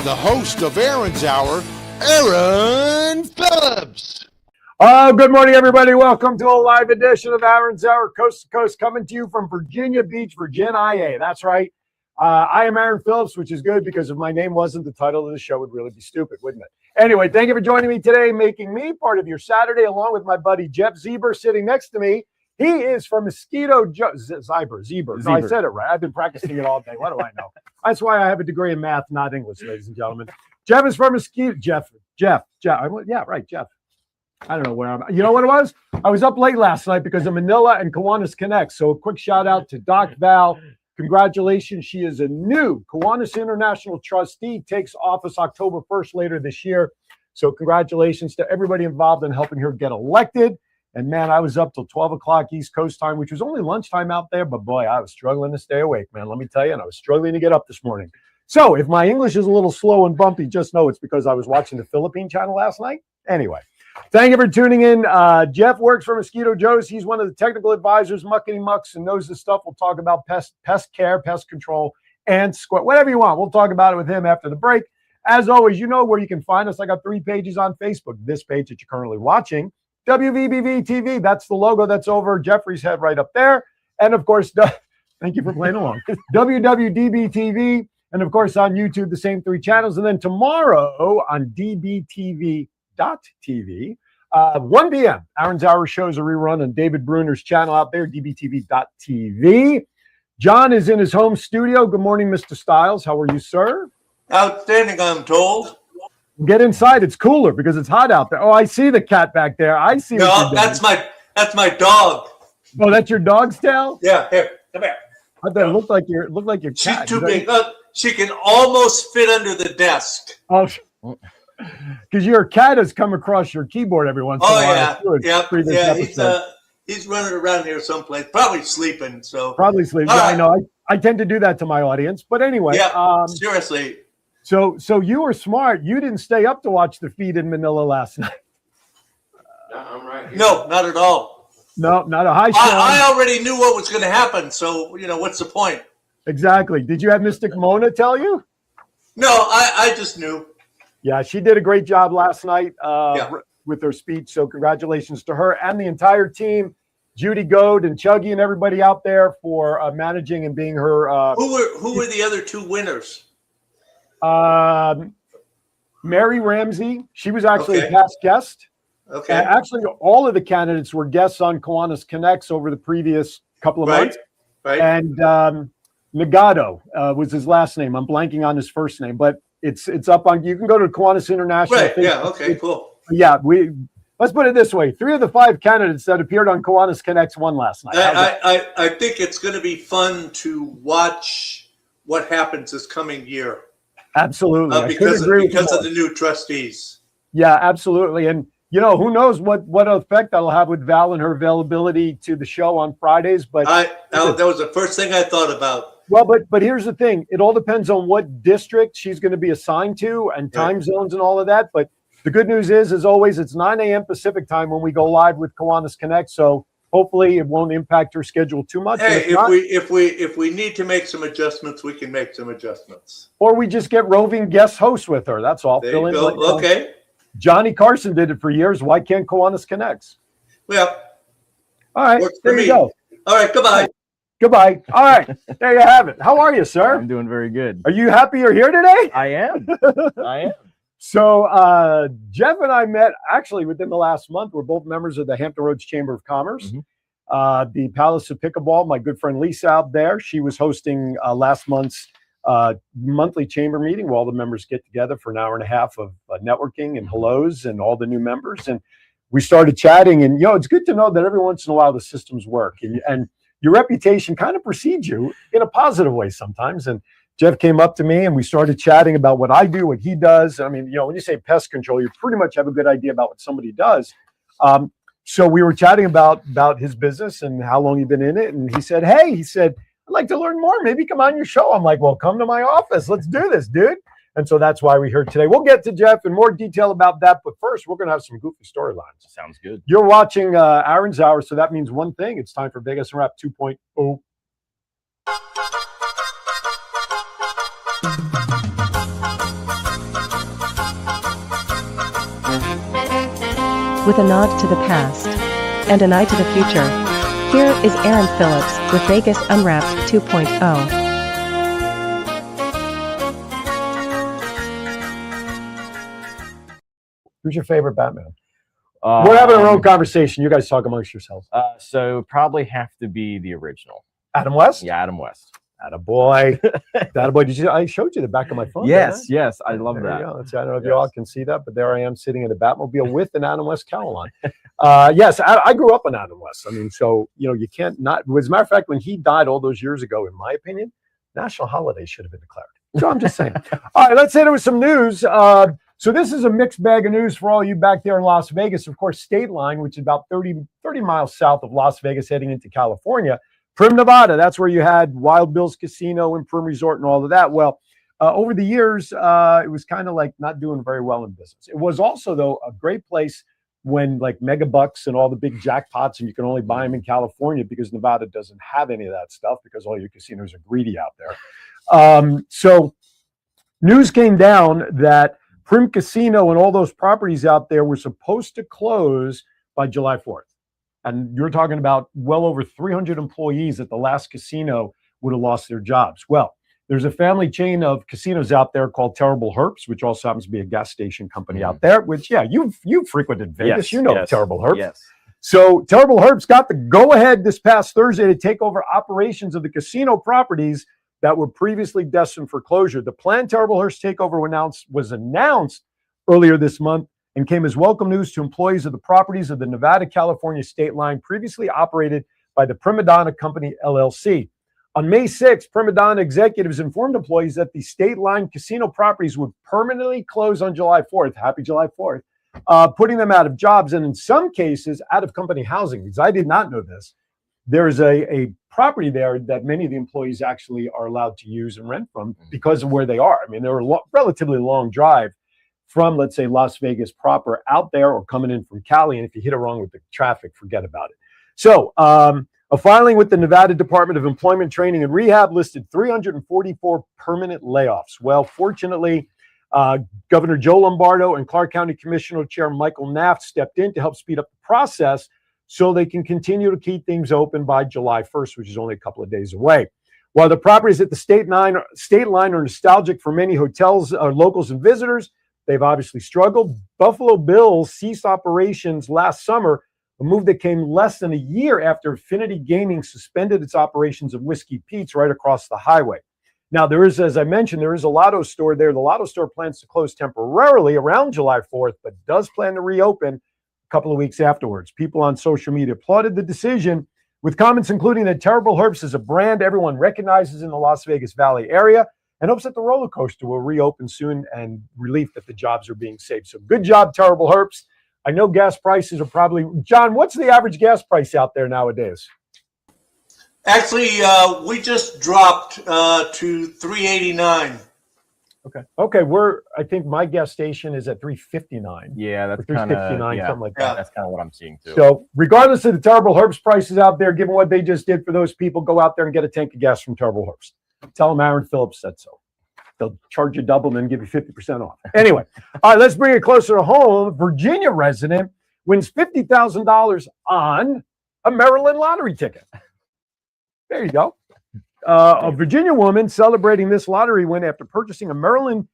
the host of Aaron's Hour, Aaron Phillips. Good morning, everybody. Welcome to a live edition of Aaron's Hour, coast to coast, coming to you from Virginia Beach, Virginia. That's right. I am Aaron Phillips, which is good because if my name wasn't, the title of the show would really be stupid, wouldn't it? Anyway, thank you for joining me today, making me part of your Saturday, along with my buddy Jeff Zeber sitting next to me. He is from Mosquito Joe. Zeber. No, I said it right. I've been practicing it all day. What do I know? That's why I have a degree in math, not English, ladies and gentlemen. Jeff is from Mosquito. Jeff. Yeah, right, Jeff. I don't know where I'm. You know what it was? I was up late last night because of Manila and Kiwanis Connect. So a quick shout out to Doc Val. Congratulations. She is a new Kiwanis International trustee, takes office October 1st later this year. So congratulations to everybody involved in helping her get elected. And man, I was up till 12 o'clock East Coast time, which was only lunchtime out there. But boy, I was struggling to stay awake, man. Let me tell you, and I was struggling to get up this morning. So if my English is a little slow and bumpy, just know it's because I was watching the Philippine channel last night. Anyway, thank you for tuning in. Jeff works for Mosquito Joe's. He's one of the technical advisors, muckety mucks, and knows the stuff. We'll talk about pest care, pest control, and whatever you want. We'll talk about it with him after the break. As always, you know where you can find us. I got 3 pages on Facebook. This page that you're currently watching, WVBV TV. That's the logo that's over Jeffrey's head right up there. And of course, thank you for playing along. WWDB TV. And of course, on YouTube, the same 3 channels. And then tomorrow on DBTV.TV, 1 p.m., Aaron's Hour shows a rerun on David Bruner's channel out there, DBTV.TV. John is in his home studio. Good morning, Mr. Stiles. How are you, sir? Outstanding, I'm told. Get inside. It's cooler because it's hot out there. Oh, I see the cat back there. I see. No, that's my dog. Oh, that's your dog's tail? Yeah, here, come here. I thought it looked like your cat. She's too big. She can almost fit under the desk. Oh, because your cat has come across your keyboard every once in a while. Yeah. He's running around here someplace, probably sleeping. Probably sleeping. Yeah, I know. I tend to do that to my audience, but anyway. Yeah, seriously. So you were smart. You didn't stay up to watch the feed in Manila last night. No, I'm right here. No, not at all. No, not a high. I already knew what was going to happen, so what's the point? Exactly. Did you have Mystic Mona tell you? No, I just knew. Yeah, she did a great job last night with her speech. So congratulations to her and the entire team, Judy Goad and Chuggy and everybody out there for managing and being her. Who were the other 2 winners? Mary Ramsey. She was actually a past guest. Okay. And actually, all of the candidates were guests on Kiwanis Connects over the previous couple of months. Right. And Nagado was his last name. I'm blanking on his first name, but it's up on. You can go to Kiwanis International. Right. Yeah. Okay. Cool. Yeah. Let's put it this way: 3 of the 5 candidates that appeared on Kiwanis Connects won last night. I think it's going to be fun to watch what happens this coming year. Absolutely. Because of the new trustees. Yeah, absolutely. And who knows what effect that'll have with Val and her availability to the show on Fridays. But that was the first thing I thought about. Well, but here's the thing. It all depends on what district she's going to be assigned to and time zones and all of that. But the good news is, as always, it's 9 a.m. Pacific time when we go live with Kiwanis Connect. So hopefully it won't impact her schedule too much. Hey, if we need to make some adjustments, we can make some adjustments. Or we just get roving guest hosts with her. That's all. There you go. Okay. Johnny Carson did it for years. Why can't Kiwanis Connects? Well, all right. There you go. All right. Goodbye. Goodbye. All right. There you have it. How are you, sir? I'm doing very good. Are you happy you're here today? I am. I am. So Jeff and I met actually within the last month. We're both members of the Hampton Roads Chamber of Commerce. Mm-hmm. The Palace of Pickleball, my good friend Lisa out there, she was hosting last month's monthly chamber meeting where all the members get together for an hour and a half of networking and hellos and all the new members. And we started chatting. And, it's good to know that every once in a while the systems work. And your reputation kind of precedes you in a positive way sometimes. And Jeff came up to me and we started chatting about what I do, what he does. I mean, when you say pest control, you pretty much have a good idea about what somebody does. So we were chatting about his business and how long he'd been in it. And he said, I'd like to learn more. Maybe come on your show. I'm like, well, come to my office. Let's do this, dude. And so that's why we're here today. We'll get to Jeff in more detail about that. But first, we're going to have some goofy storylines. Sounds good. You're watching Aaron's Hour, so that means one thing. It's time for Vegas Wrap 2.0. with a nod to the past and an eye to the future. Here is Aaron Phillips with Vegas Unwrapped 2.0. Who's your favorite Batman? We're having our own conversation. You guys talk amongst yourselves. So probably have to be the original. Adam West? Yeah, Adam West. Attaboy. Attaboy. I showed you the back of my phone. Yes, I love There that. you go. I don't know if you all can see that, but there I am sitting in a Batmobile with an Adam West cowl on. Yes, I grew up on Adam West. I mean, so, you can't not. As a matter of fact, when he died all those years ago, in my opinion, national holiday should have been declared. So I'm just saying. All right, let's hit it with some news. So this is a mixed bag of news for all you back there in Las Vegas. Of course, State Line, which is about 30 miles south of Las Vegas heading into California. Prim, Nevada, that's where you had Wild Bill's Casino and Prim Resort and all of that. Well, over the years, it was kind of like not doing very well in business. It was also, though, a great place when like mega bucks and all the big jackpots, and you can only buy them in California because Nevada doesn't have any of that stuff because all your casinos are greedy out there. So news came down that Prim Casino and all those properties out there were supposed to close by July 4th. And you're talking about well over 300 employees at the last casino would have lost their jobs. Well, there's a family chain of casinos out there called Terrible Herps, which also happens to be a gas station company out there, which, you've frequented Vegas. Yes, Terrible Herps. Yes. So Terrible Herps got the go-ahead this past Thursday to take over operations of the casino properties that were previously destined for closure. The planned Terrible Herps takeover was announced earlier this month and came as welcome news to employees of the properties of the Nevada-California State Line previously operated by the Prima Donna Company, LLC. On May 6th, Prima Donna executives informed employees that the State Line casino properties would permanently close on July 4th. Happy July 4th. Putting them out of jobs and in some cases out of company housing, because I did not know this. There's a property there that many of the employees actually are allowed to use and rent from because of where they are. I mean, they're a relatively long drive from, let's say, Las Vegas proper out there or coming in from Cali. And if you hit it wrong with the traffic, forget about it. So a filing with the Nevada Department of Employment, Training, and Rehab listed 344 permanent layoffs. Well, fortunately, Governor Joe Lombardo and Clark County Commissioner Chair Michael Naft stepped in to help speed up the process so they can continue to keep things open by July 1st, which is only a couple of days away. While the properties at the State Line are nostalgic for many hotels, locals, and visitors, they've obviously struggled. Buffalo Bills ceased operations last summer, a move that came less than a year after Affinity Gaming suspended its operations of Whiskey Pete's right across the highway. Now, as I mentioned, there is a Lotto store there. The Lotto store plans to close temporarily around July 4th, but does plan to reopen a couple of weeks afterwards. People on social media applauded the decision, with comments including that Terrible Herps is a brand everyone recognizes in the Las Vegas Valley area, and hopes that the roller coaster will reopen soon, and relief that the jobs are being saved. So good job, Terrible Herps. I know gas prices are probably... John, what's the average gas price out there nowadays? Actually, we just dropped to $3.89. Okay. I think my gas station is at $3.59. Yeah, that's kind of something like that. That's kind of what I'm seeing too. So regardless of the Terrible Herps prices out there, given what they just did for those people, go out there and get a tank of gas from Terrible Herps. Tell them Aaron Phillips said so. They'll charge you double and then give you 50% off. Anyway, all right, let's bring it closer to home. Virginia resident wins $50,000 on a Maryland lottery ticket. There you go. A Virginia woman celebrating this lottery win after purchasing a Maryland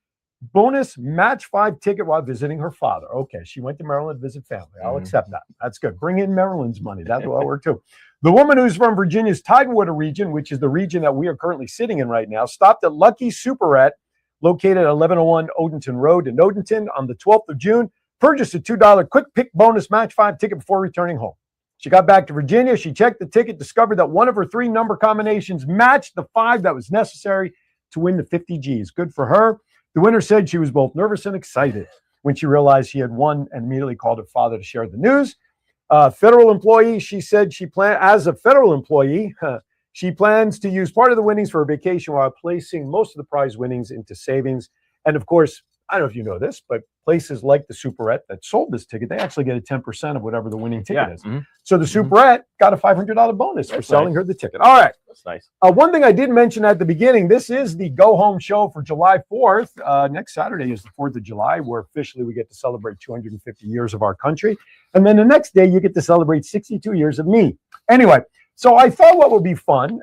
bonus match 5 ticket while visiting her father. Okay, she went to Maryland to visit family. I'll accept that. That's good. Bring in Maryland's money. That will work too. The woman, who's from Virginia's Tidewater region, which is the region that we are currently sitting in right now, stopped at Lucky Superette, located at 1101 Odenton Road in Odenton on the 12th of June, purchased a $2 quick pick bonus match 5 ticket before returning home. She got back to Virginia. She checked the ticket, discovered that one of her 3 number combinations matched the 5 that was necessary to win the 50 G's. Good for her. The winner said she was both nervous and excited when she realized she had won, and immediately called her father to share the news. Federal employee, she said as a federal employee, she plans to use part of the winnings for her vacation while placing most of the prize winnings into savings. And of course, I don't know if you know this, but places like the Superette that sold this ticket, they actually get a 10% of whatever the winning ticket is. Mhm. So the Superette got a $500 bonus for That's selling nice. her the ticket. All right. That's nice. One thing I did mention at the beginning, this is the go-home show for July 4th. Next Saturday is the 4th of July, where officially we get to celebrate 250 years of our country. And then the next day, you get to celebrate 62 years of me. Anyway, so I thought what would be fun,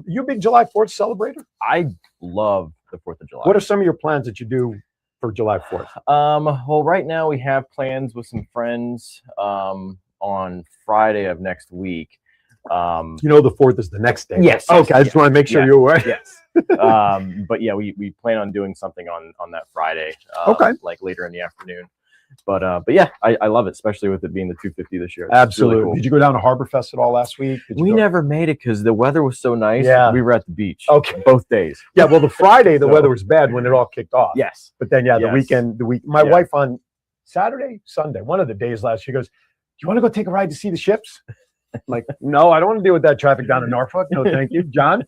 you a big July 4th celebrator? I love the 4th of July. What are some of your plans that you do for July 4th? Well, right now we have plans with some friends on Friday of next week. You know the 4th is the next day. Yes. Okay, I just want to make sure Yeah. you're aware. Yes. But yeah, we plan on doing something on that Friday. Okay. Like later in the afternoon. But yeah, I love it, especially with it being the 250 this year. It's Absolutely. really cool. Did you go down to Harborfest at all last week? Did you We go? never made it because the weather was so nice. Yeah. We were at the beach. Okay. Both days. Yeah, well, the Friday, the So- weather was bad when it all kicked off. Yes. But then, yeah, the Yes. weekend, my Yeah. wife on Saturday, Sunday, one of the days last, she goes, "Do you want to go take a ride to see the ships?" I'm like, no, I don't want to deal with that traffic down in Norfolk. No, thank you. John?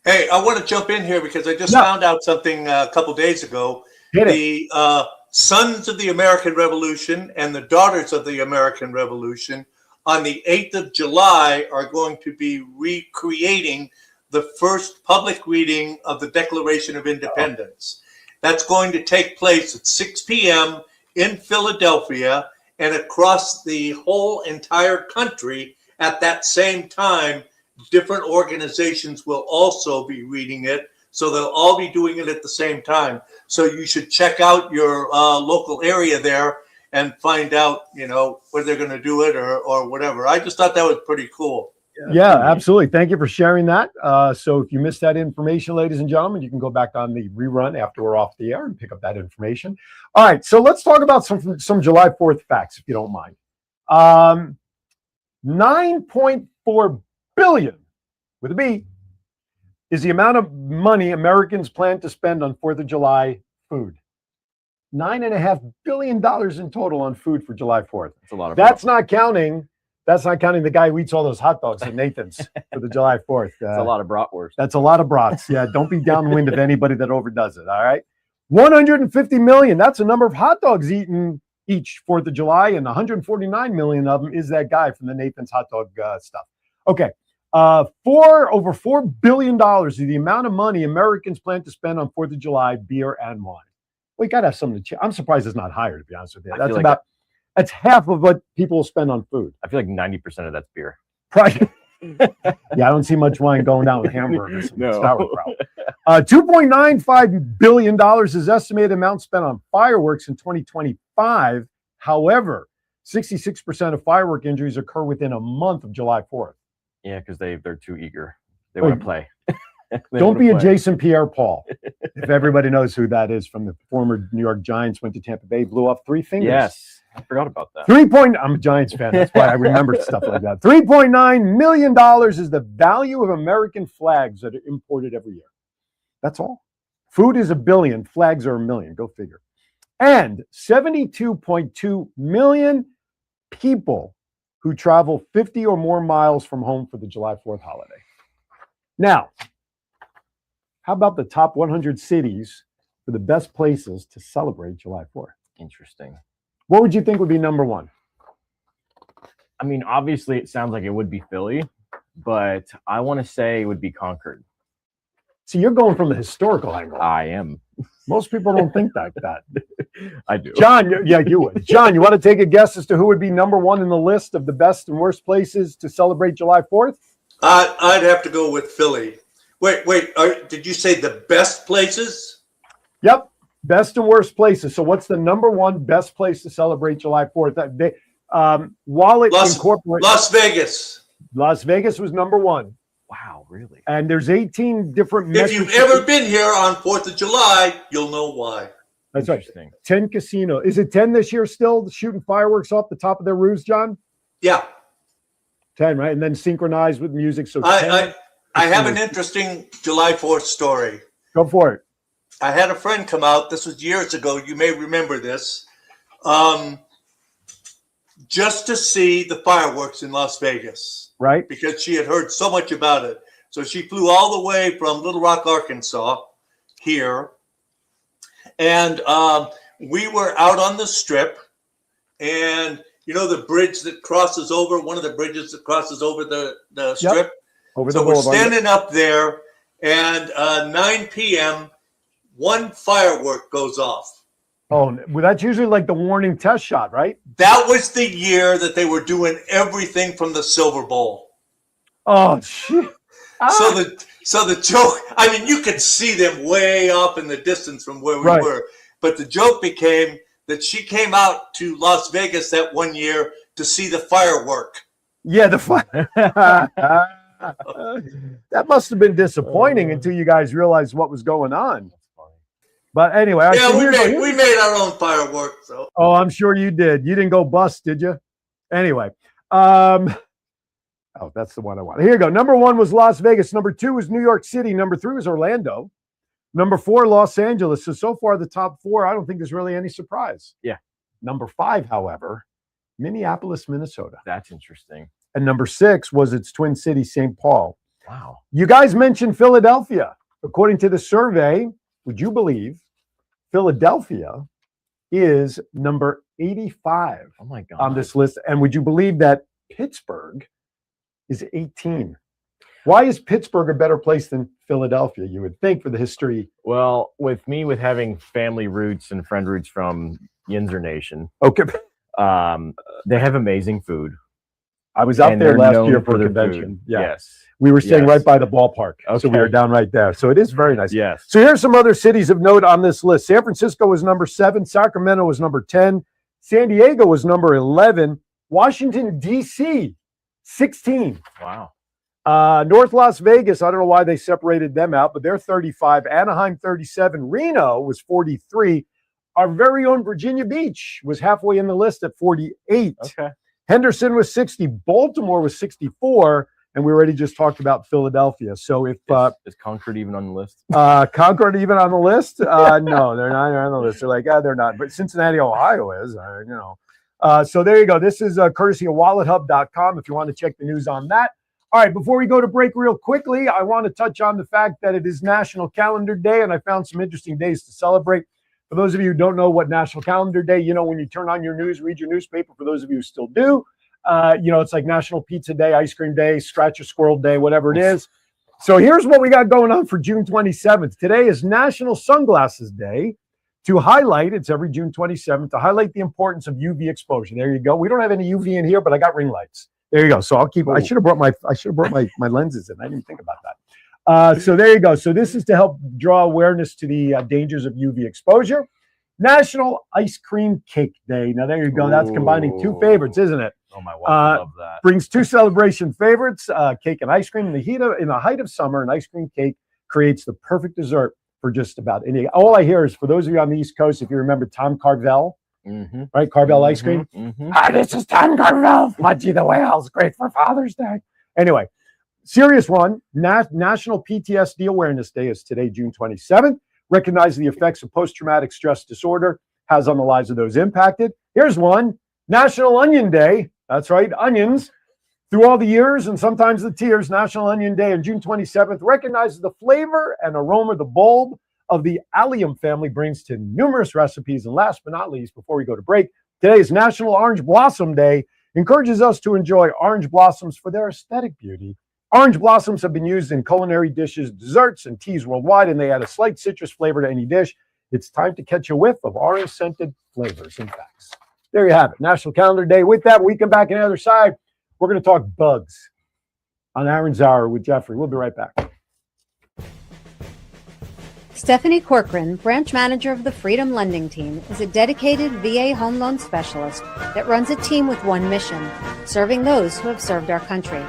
Hey, I want to jump in here because I just Yeah. found out something a couple days ago. Hit it. The sons of the American Revolution and the daughters of the American Revolution on the 8th of July are going to be recreating the first public reading of the Declaration of Independence. That's going to take place at 6 p.m. in Philadelphia and across the whole entire country at that same time. Different organizations will also be reading it. So they'll all be doing it at the same time. So you should check out your local area there and find out, where they're going to do it or whatever. I just thought that was pretty cool. Yeah, absolutely. Thank you for sharing that. So if you missed that information, ladies and gentlemen, you can go back on the rerun after we're off the air and pick up that information. All right, so let's talk about some July 4th facts, if you don't mind. 9.4 billion, with a B, is the amount of money Americans plan to spend on 4th of July food. $9.5 billion in total on food for July 4th. It's a lot of That's not counting the guy who eats all those hot dogs at Nathan's for the July 4th. It's a lot of bratwurst. That's a lot of brats. Yeah, don't be downwind of anybody that overdoes it, all right? 150 million, that's the number of hot dogs eaten each 4th of July, and 149 million of them is that guy from the Nathan's hot dog stuff. Okay. Over $4 billion is the amount of money Americans plan to spend on 4th of July, beer and wine. We got to have something to I'm surprised it's not higher, to be honest with you. That's half of what people spend on food. I feel like 90% of that's beer. Right. Yeah, I don't see much wine going down with hamburgers and No. sauerkraut. $2.95 billion is estimated amount spent on fireworks in 2025. However, 66% of firework injuries occur within a month of July 4th. Yeah, because they're too eager. They want to play. Don't be a Jason Pierre-Paul. If everybody knows who that is from the former New York Giants, went to Tampa Bay, blew off 3 fingers. Yes, I forgot about that. I'm a Giants fan. That's why I remember stuff like that. $3.9 million is the value of American flags that are imported every year. That's all. Food is $1 billion. Flags are $1 million. Go figure. And 72.2 million people who travel 50 or more miles from home for the July 4th holiday. Now, how about the top 100 cities for the best places to celebrate July 4th? Interesting. What would you think would be number one? I mean, obviously, it sounds like it would be Philly, but I want to say it would be Concord. See, you're going from the historical angle. I am. Most people don't think like that. I do. John, yeah, you would. John, you want to take a guess as to who would be number one in the list of the best and worst places to celebrate July 4th? I'd have to go with Philly. Wait, did you say the best places? Yep, best and worst places. So what's the number one best place to celebrate July 4th? Wallet Incorporated. Las Vegas. Las Vegas was number one. Wow, really? And there's 18 different If you've ever been here on 4th of July, you'll know why. That's right. Interesting. 10 casino. Is it 10 this year still, shooting fireworks off the top of their roofs, John? Yeah. 10, right? And then synchronized with music. So 10. I have an interesting July 4th story. Go for it. I had a friend come out. This was years ago. You may remember this. Just to see the fireworks in Las Vegas. Right. Because she had heard so much about it. So she flew all the way from Little Rock, Arkansas here. And we were out on the Strip, and you know the bridge that crosses over, one of the bridges that crosses over the Strip? Over so the we're boulevard. standing up there, and 9 p.m., one firework goes off. Oh, well, that's usually like the warning test shot, right? That was the year that they were doing everything from the Silver Bowl. Oh, shit. So the joke, I mean, you could see them way up in the distance from where we Right. were. But the joke became that she came out to Las Vegas that one year to see the firework. Yeah, that must have been disappointing until you guys realized what was going on. But anyway, Yeah, so we made our own fireworks. So. Oh, I'm sure you did. You didn't go bust, did you? Anyway, oh, that's the one I want. Here you go. Number 1 was Las Vegas. Number 2 was New York City. Number 3 was Orlando. Number 4, Los Angeles. So far, the top 4, I don't think there's really any surprise. Yeah. Number 5, however, Minneapolis, Minnesota. That's interesting. And number 6 was its twin city, St. Paul. Wow. You guys mentioned Philadelphia. According to the survey, would you believe Philadelphia is number 85 Oh my God. on this list? And would you believe that Pittsburgh is 18? Why is Pittsburgh a better place than Philadelphia? You would think for the history. Well, with having family roots and friend roots from Yinzer Nation, Okay. they have amazing food. I was out And there they're last known year for for a their convention. food. Yeah. Yes. We were staying Yes. right by the ballpark. So we Okay. were down right there. So it is very nice. Yes. So here's some other cities of note on this list. San Francisco was number 7. Sacramento was number 10. San Diego was number 11. Washington, D.C., 16. Wow. North Las Vegas, I don't know why they separated them out, but they're 35. Anaheim, 37. Reno was 43. Our very own Virginia Beach was halfway in the list at 48. Okay. Henderson was 60. Baltimore was 64. And we already just talked about Philadelphia. So if Is Concord even on the list? Concord even on the list? No, they're not on the list. They're like, they're not. But Cincinnati, Ohio is, So there you go. This is courtesy of wallethub.com if you want to check the news on that. All right, before we go to break real quickly, I want to touch on the fact that it is National Calendar Day, and I found some interesting days to celebrate. For those of you who don't know what National Calendar Day, when you turn on your news, read your newspaper, for those of you who still do, it's like National Pizza Day, Ice Cream Day, Scratch a Squirrel Day, whatever it is. So here's what we got going on for June 27th. Today is National Sunglasses Day it's every June 27th, to highlight the importance of UV exposure. There you go. We don't have any UV in here, but I got ring lights. There you go. So I should have brought my lenses in. I didn't think about that. So there you go. So this is to help draw awareness to the dangers of UV exposure. National Ice Cream Cake Day. Now there you go. That's combining two favorites, isn't it? Oh, my wife loves that. Brings two celebration favorites, cake and ice cream. In the height of summer, an ice cream cake creates the perfect dessert for just about any. All I hear is, for those of you on the East Coast, if you remember Tom Carvel, right? Carvel ice cream. Hi, this is Tom Carvel. Fudgy the Whales. Great for Father's Day. Anyway, serious one. National PTSD Awareness Day is today, June 27th. Recognize the effects of post-traumatic stress disorder has on the lives of those impacted. Here's one. National Onion Day. That's right, onions. Through all the years and sometimes the tears, National Onion Day on June 27th recognizes the flavor and aroma the bulb of the allium family brings to numerous recipes. And last but not least, before we go to break, today is National Orange Blossom Day. Encourages us to enjoy orange blossoms for their aesthetic beauty. Orange blossoms have been used in culinary dishes, desserts, and teas worldwide, and they add a slight citrus flavor to any dish. It's time to catch a whiff of orange-scented flavors and facts. There you have it, National Calendar Day. With that, when we come back on the other side, we're going to talk bugs on Aaron's Hour with Jeffrey. We'll be right back. Stephanie Corcoran, branch manager of the Freedom Lending Team, is a dedicated VA home loan specialist that runs a team with one mission, serving those who have served our country.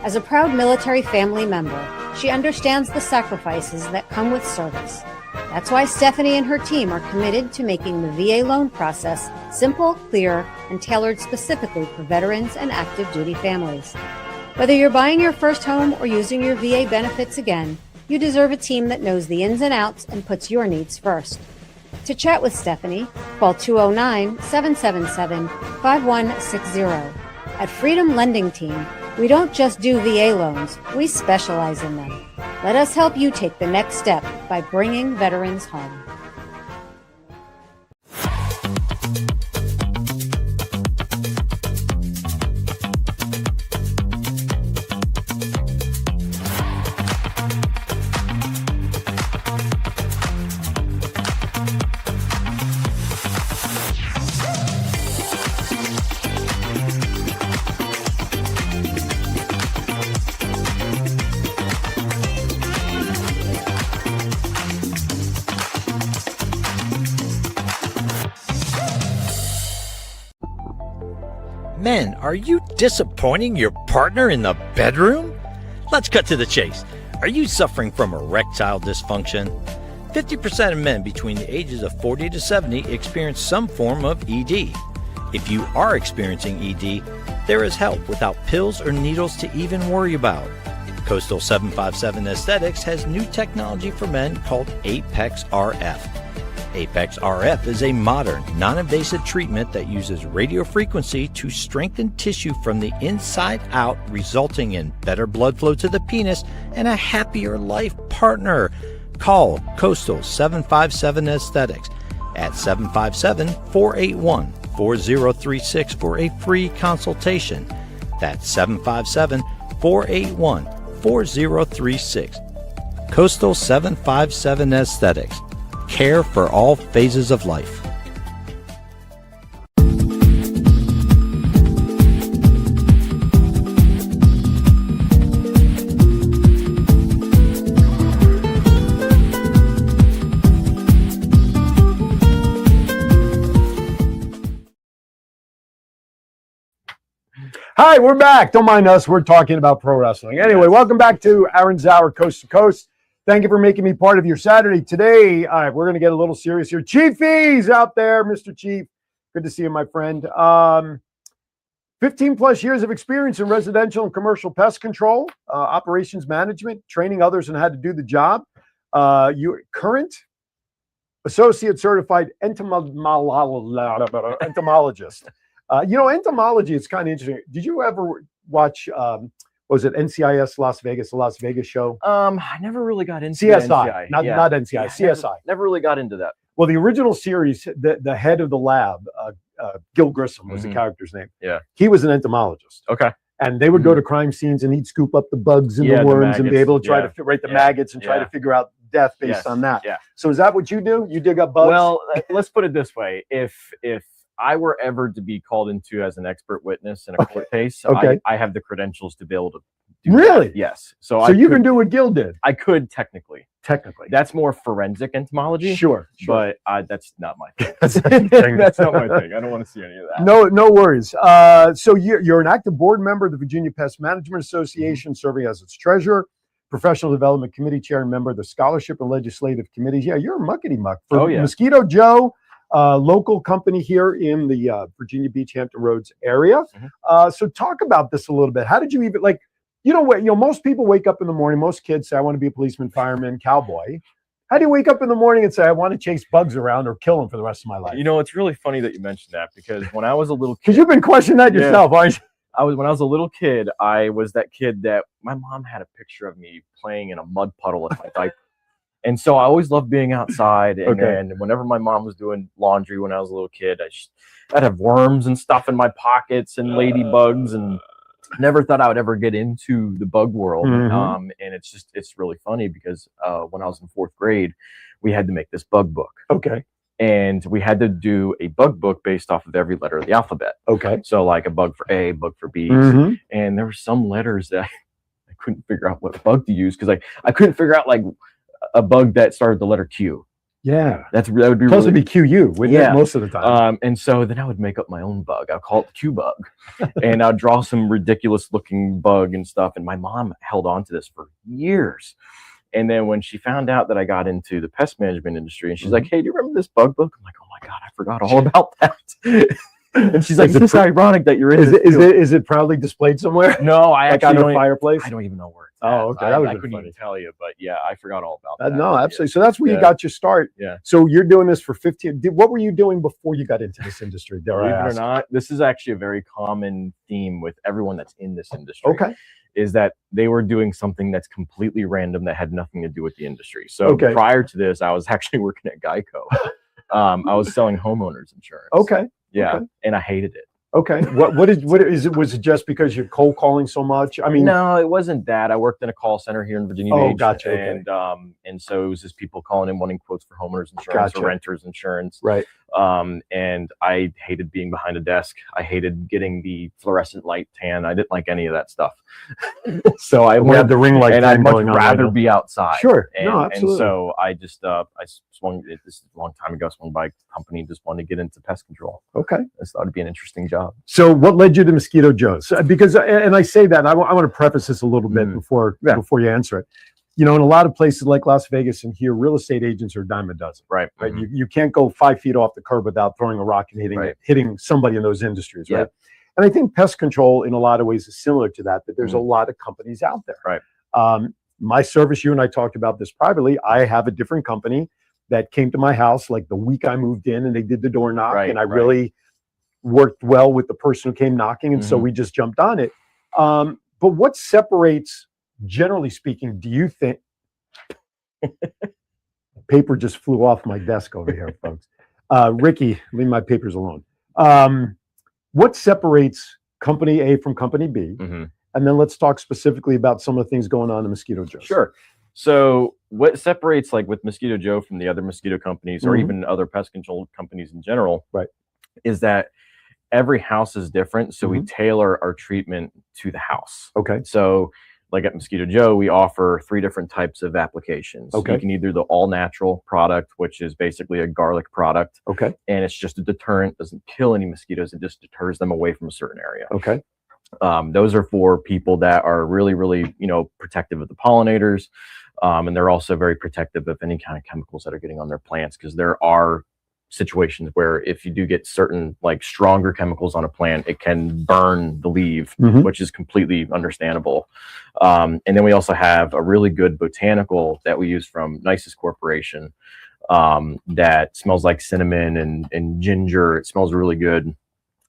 As a proud military family member, she understands the sacrifices that come with service. That's why Stephanie and her team are committed to making the VA loan process simple, clear, and tailored specifically for veterans and active duty families. Whether you're buying your first home or using your VA benefits again, you deserve a team that knows the ins and outs and puts your needs first. To chat with Stephanie, call 209-777-5160. At Freedom Lending Team, we don't just do VA loans, we specialize in them. Let us help you take the next step by bringing veterans home. Men, are you disappointing your partner in the bedroom? Let's cut to the chase. Are you suffering from erectile dysfunction? 50% of men between the ages of 40 to 70 experience some form of ED. If you are experiencing ED, there is help without pills or needles to even worry about. Coastal 757 Aesthetics has new technology for men called Apex RF. Apex RF is a modern, non-invasive treatment that uses radio frequency to strengthen tissue from the inside out, resulting in better blood flow to the penis and a happier life partner. Call Coastal 757 Aesthetics at 757-481-4036 for a free consultation. That's 757-481-4036. Coastal 757 Aesthetics. Care for all phases of life. Hi, we're back. Don't mind us. We're talking about pro wrestling. Anyway, welcome back to Aaron Zauer, Coast to Coast. Thank you for making me part of your Saturday. Today, all right, we're going to get a little serious here. Chiefy's out there, Mr. Chief. Good to see you, my friend. 15 plus years of experience in residential and commercial pest control, operations management, training others on how to do the job. You're current associate certified entomologist. Entomology is kind of interesting. Did you ever watch, was it NCIS Las Vegas, the Las Vegas show? I never really got into CSI, NCI. not NCI, yeah, CSI. Never really got into that. Well, the original series, the head of the lab, Gil Grissom was the character's name. Yeah. He was an entomologist. Okay. And they would go to crime scenes and he'd scoop up the bugs and the worms and be able to try to rate the maggots and try to figure out death based on that. Yeah. So is that what you do? You dig up bugs? Well, let's put it this way. If I were ever to be called into as an expert witness in a court case, I have the credentials to be able to do really? That. Yes. So you can do what Gil did? I could technically. Technically. That's more forensic entomology. Sure. But that's not my thing. That's not my thing. I don't want to see any of that. No worries. So you're an active board member of the Virginia Pest Management Association, serving as its treasurer, professional development committee chair, and member of the scholarship and legislative committees. Yeah, you're a muckety muck. For Mosquito Joe, local company here in the Virginia Beach, Hampton Roads area. So talk about this a little bit. How did you even most people wake up in the morning, most kids say, I want to be a policeman, fireman, cowboy. How do you wake up in the morning and say, I want to chase bugs around or kill them for the rest of my life? It's really funny that you mentioned that, because when I was a little kid, because you've been questioning that yourself, aren't you? When I was a little kid, I was that kid that my mom had a picture of me playing in a mud puddle in my diaper. And so I always loved being outside. And then whenever my mom was doing laundry when I was a little kid, I'd have worms and stuff in my pockets and ladybugs, and never thought I would ever get into the bug world. And it's really funny because when I was in 4th grade, we had to make this bug book. Okay. And we had to do a bug book based off of every letter of the alphabet. Okay. So like a bug for A, bug for B. And there were some letters that I couldn't figure out what bug to use, because I couldn't figure out like a bug that started the letter Q. Yeah. That would be supposed to be QU, wouldn't it, most of the time? And so then I would make up my own bug. I'd call it the Q bug. And I'd draw some ridiculous looking bug and stuff. And my mom held on to this for years. And then when she found out that I got into the pest management industry, and she's like, hey, do you remember this bug book? I'm like, oh my God, I forgot all about that. And she's like, it's ironic that you're in. Is it proudly displayed somewhere? No, I actually got a fireplace. I don't even know where it's at. Oh, okay. I couldn't even tell you, but yeah, I forgot all about that. No, absolutely. So that's where you got your start. Yeah. So you're doing this for 15. What were you doing before you got into this industry? Believe it or not, this is actually a very common theme with everyone that's in this industry. Okay. Is that they were doing something that's completely random that had nothing to do with the industry. So prior to this, I was actually working at Geico. I was selling homeowners insurance. Okay. Yeah. Okay. And I hated it. Okay. What is it? Was it just because you're cold calling so much? I mean, no, it wasn't that. I worked in a call center here in Virginia Beach. Oh, gotcha. Okay. And so it was just people calling in wanting quotes for homeowners insurance or renters insurance. Right. And I hated being behind a desk. I hated getting the fluorescent light tan. I didn't like any of that stuff. So I had the ring light, and tan I'd much going on rather right now. be outside. Sure, And, no, absolutely. And so I just I swung. This is a long time ago. Swung by a company, just wanted to get into pest control. Okay, I just thought it'd be an interesting job. so what led you to Mosquito Joe's? Because, and I say that I want to preface this a little bit before you answer it. You know, in a lot of places like Las Vegas and here, real estate agents are a dime a dozen. Right. Right. You can't go 5 feet off the curb without throwing a rock and hitting somebody in those industries. Right. And I think pest control in a lot of ways is similar to that, but there's a lot of companies out there. Right. My service, you and I talked about this privately. I have a different company that came to my house like the week I moved in, and they did the door knock, and I really worked well with the person who came knocking, and so we just jumped on it. But what separates, generally speaking, do you think? Paper just flew off my desk over here, folks. Ricky, leave my papers alone. What separates company A from company B? And then let's talk specifically about some of the things going on in Mosquito Joe's. Sure. So what separates, like with Mosquito Joe from the other mosquito companies, or even other pest control companies in general, is that every house is different. So we tailor our treatment to the house. Okay. So like at Mosquito Joe, we offer 3 different types of applications. Okay. You can either the all natural product, which is basically a garlic product. Okay. And it's just a deterrent, doesn't kill any mosquitoes. It just deters them away from a certain area. Okay. Those are for people that are really, really, protective of the pollinators. And they're also very protective of any kind of chemicals that are getting on their plants, because there are situations where if you do get certain like stronger chemicals on a plant, it can burn the leaf, which is completely understandable. And then we also have a really good botanical that we use from Nisus Corporation that smells like cinnamon and ginger. It smells really good.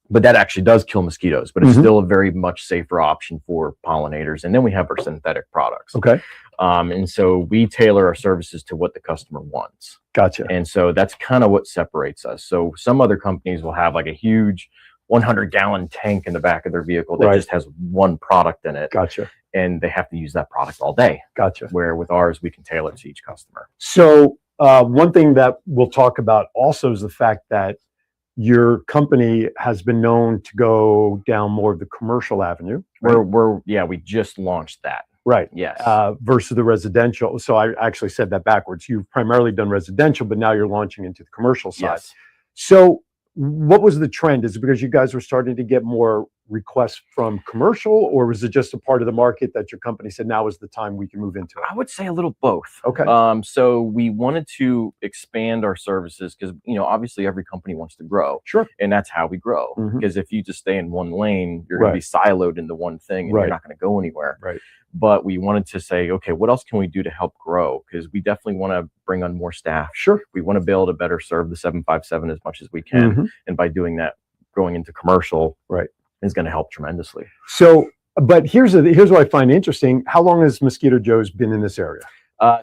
But that actually does kill mosquitoes, but it's still a very much safer option for pollinators. And then we have our synthetic products. Okay. And so we tailor our services to what the customer wants. Gotcha. And so that's kind of what separates us. So some other companies will have like a huge 100-gallon tank in the back of their vehicle that just has one product in it. Gotcha. And they have to use that product all day. Gotcha. Where with ours, we can tailor it to each customer. So one thing that we'll talk about also is the fact that your company has been known to go down more of the commercial avenue. Right? We just launched that. Right. Yes. Versus the residential. So I actually said that backwards. You've primarily done residential, but now you're launching into the commercial side. Yes. So what was the trend? Is it because you guys were starting to get more requests from commercial, or was it just a part of the market that your company said now is the time we can move into it? I would say a little both. Okay. So we wanted to expand our services because, obviously every company wants to grow. Sure. And that's how we grow. Because if you just stay in one lane, you're going to be siloed into one thing and you're not going to go anywhere. Right. But we wanted to say, okay, what else can we do to help grow? Because we definitely want to bring on more staff. Sure. We want to be able to better serve the 757 as much as we can. And by doing that, going into commercial is going to help tremendously. So, but here's what I find interesting. How long has Mosquito Joe's been in this area?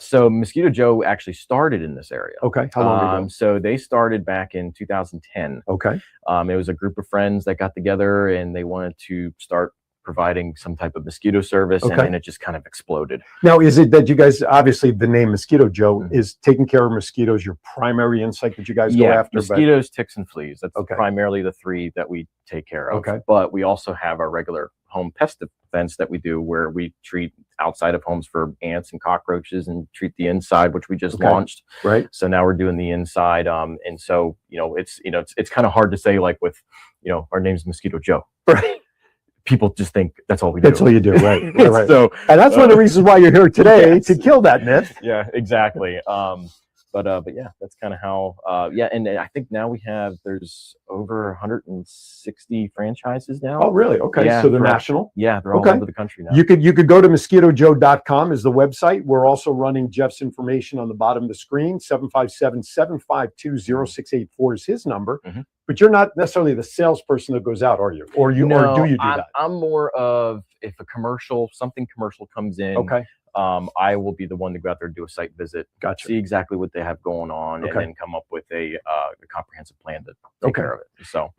So Mosquito Joe actually started in this area. Okay. How long ago? So they started back in 2010. Okay. It was a group of friends that got together and they wanted to start providing some type of mosquito service, and then it just kind of exploded. Now, is it that you guys, obviously the name Mosquito Joe is taking care of mosquitoes, your primary insight that you guys go after? Mosquitoes, ticks, and fleas. That's primarily the 3 that we take care of. Okay. But we also have our regular home pest defense that we do, where we treat outside of homes for ants and cockroaches and treat the inside, which we just launched. Right. So now we're doing the inside. And so, it's kind of hard to say, like with, our name's Mosquito Joe. Right. People just think that's all we do. That's all you do, right? Right. So, and that's one of the reasons why you're here today, to kill that myth. Yeah, exactly. But yeah, that's kind of how. And I think now there's over 160 franchises now. Oh, really? Okay, yeah, so they're national. Yeah, they're all over the country now. You could go to mosquitojoe.com is the website. We're also running Jeff's information on the bottom of the screen. 757-752-0684 is his number. But you're not necessarily the salesperson that goes out, are you? Or do you do that? I'm more of, if something commercial comes in, I will be the one to go out there and do a site visit, see exactly what they have going on, and then come up with a comprehensive plan to take care of it. So,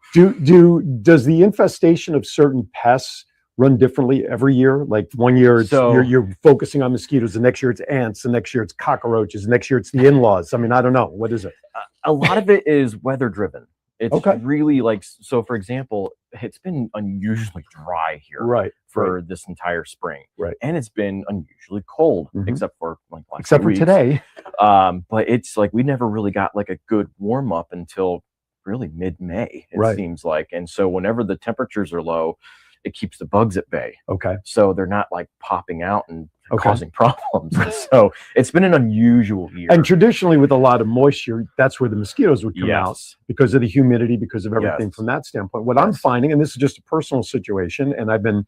does the infestation of certain pests run differently every year? Like one year you're focusing on mosquitoes, the next year it's ants, the next year it's cockroaches, the next year it's the in-laws. I mean, I don't know. What is it? A lot of it is weather driven. It's Okay. really like, so for example, it's been unusually dry here Right. for this entire spring. Right. And it's been unusually cold, Mhm. except for like last Except few for weeks. today. But it's like we never really got like a good warm up until really mid-May, it Right. seems like. And so whenever the temperatures are low, it keeps the bugs at bay. Okay. So they're not like popping out and Okay. causing problems. And so it's been an unusual year. And traditionally, with a lot of moisture, that's where the mosquitoes would come out Yes. because of the humidity, because of everything Yes. from that standpoint. What I'm finding, and this is just a personal situation, and I've been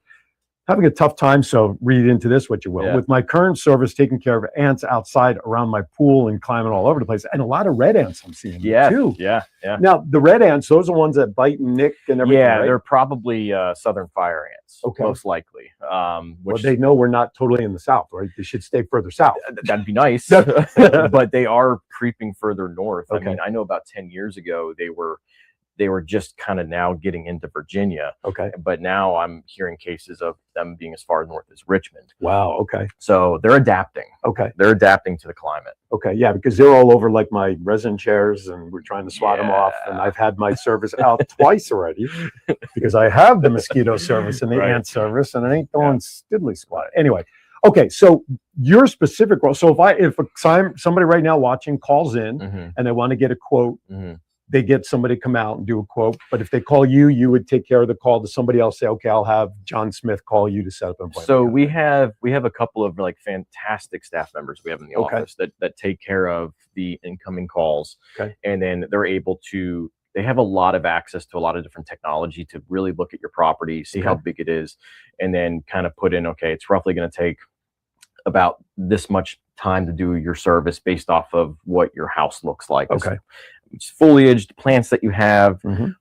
having a tough time, so read into this what you will. Yeah. With my current service, taking care of ants outside around my pool and climbing all over the place, and a lot of red ants I'm seeing Yeah. too. Yeah. Yeah. Now, the red ants, those are ones that bite and nick and everything, Yeah, right? they're probably southern fire ants, Okay. most likely. Well, Which they know we're not totally in the south, right? They should stay further south. that'd be nice, but they are creeping further north. Okay. I mean, I know about 10 years ago they were just kind of now getting into Virginia, Okay. but now I'm hearing cases of them being as far north as Richmond. Wow. Okay. So they're adapting. Okay. They're adapting to the climate. Okay. Yeah, because they're all over like my resin chairs, and we're trying to swat them off. And I've had my service out twice already because I have the mosquito service and the Right. ant service, and it ain't going stiddly squat. Anyway. Okay. So your specific role. So if somebody right now watching calls in Mm-hmm. and they want to get a quote, Mm-hmm. they get somebody to come out and do a quote. But if they call you, you would take care of the call to somebody else. Say, okay, I'll have John Smith call you to set up an appointment. So we have a couple of like fantastic staff members we have in the Okay. office that take care of the incoming calls. Okay. And then they have a lot of access to a lot of different technology to really look at your property, see how big it is, and then kind of put in, okay, it's roughly going to take about this much time to do your service based off of what your house looks like. Okay. It's foliage, plants that you have, Mhm.